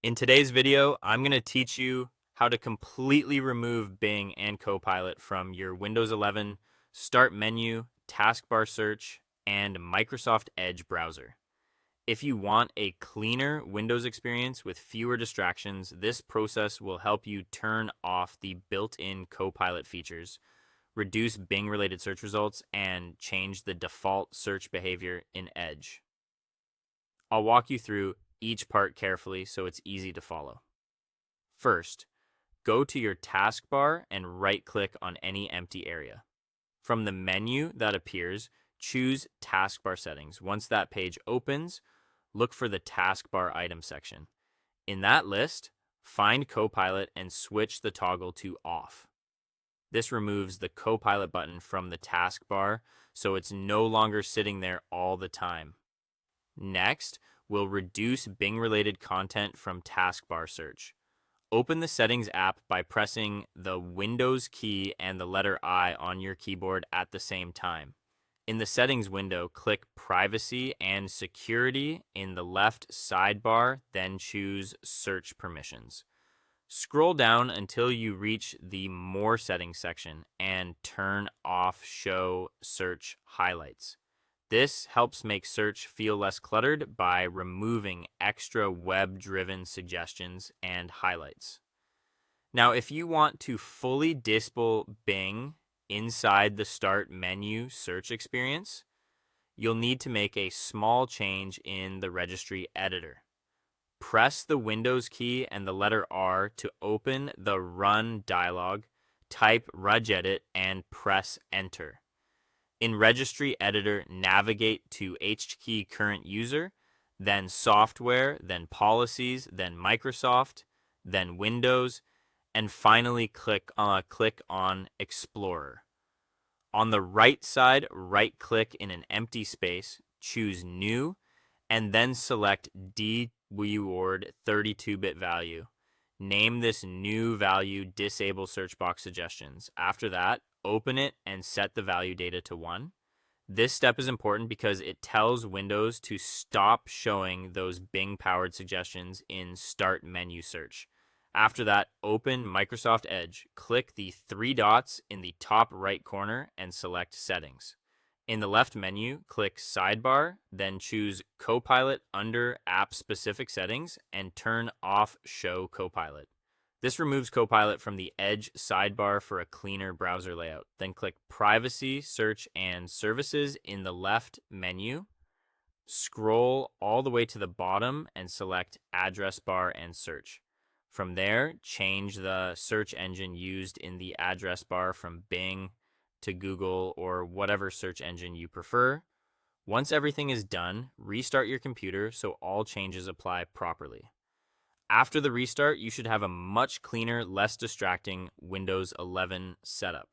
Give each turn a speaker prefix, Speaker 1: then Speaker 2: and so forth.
Speaker 1: In today's video, I'm going to teach you how to completely remove Bing and Copilot from your Windows 11 Start menu, Taskbar search, and Microsoft Edge browser. If you want a cleaner Windows experience with fewer distractions, this process will help you turn off the built-in Copilot features, reduce Bing-related search results, and change the default search behavior in Edge. I'll walk you through each part carefully so it's easy to follow. First, go to your taskbar and right-click on any empty area. From the menu that appears, choose Taskbar Settings. Once that page opens, look for the Taskbar Item section. In that list, find Copilot and switch the toggle to Off. This removes the Copilot button from the taskbar, so it's no longer sitting there all the time. Next, we'll reduce Bing-related content from Taskbar search. Open the Settings app by pressing the Windows key and the letter I on your keyboard at the same time. In the Settings window, click Privacy and Security in the left sidebar, then choose Search Permissions. Scroll down until you reach the More Settings section and turn off Show Search Highlights. This helps make search feel less cluttered by removing extra web-driven suggestions and highlights. Now, if you want to fully disable Bing inside the Start menu search experience, you'll need to make a small change in the registry editor. Press the Windows key and the letter R to open the Run dialog, type regedit, and press Enter. In Registry Editor, navigate to HKey Current User, then Software, then Policies, then Microsoft, then Windows, and finally click on Explorer. On the right side, right-click in an empty space, choose New, and then select dBloat 32-bit value. Name this new value Disable Search Box Suggestions. After that, open it and set the value data to 1. This step is important because it tells Windows to stop showing those Bing-powered suggestions in Start menu search. After that, open Microsoft Edge. Click the 3 dots in the top right corner and select Settings. In the left menu, click Sidebar, then choose Copilot under App-Specific Settings and turn off Show Copilot. This removes Copilot from the Edge sidebar for a cleaner browser layout. Then click Privacy, Search, and Services in the left menu. Scroll all the way to the bottom and select Address Bar and Search. From there, change the search engine used in the address bar from Bing to Google or whatever search engine you prefer. Once everything is done, restart your computer so all changes apply properly. After the restart, you should have a much cleaner, less distracting Windows 11 setup.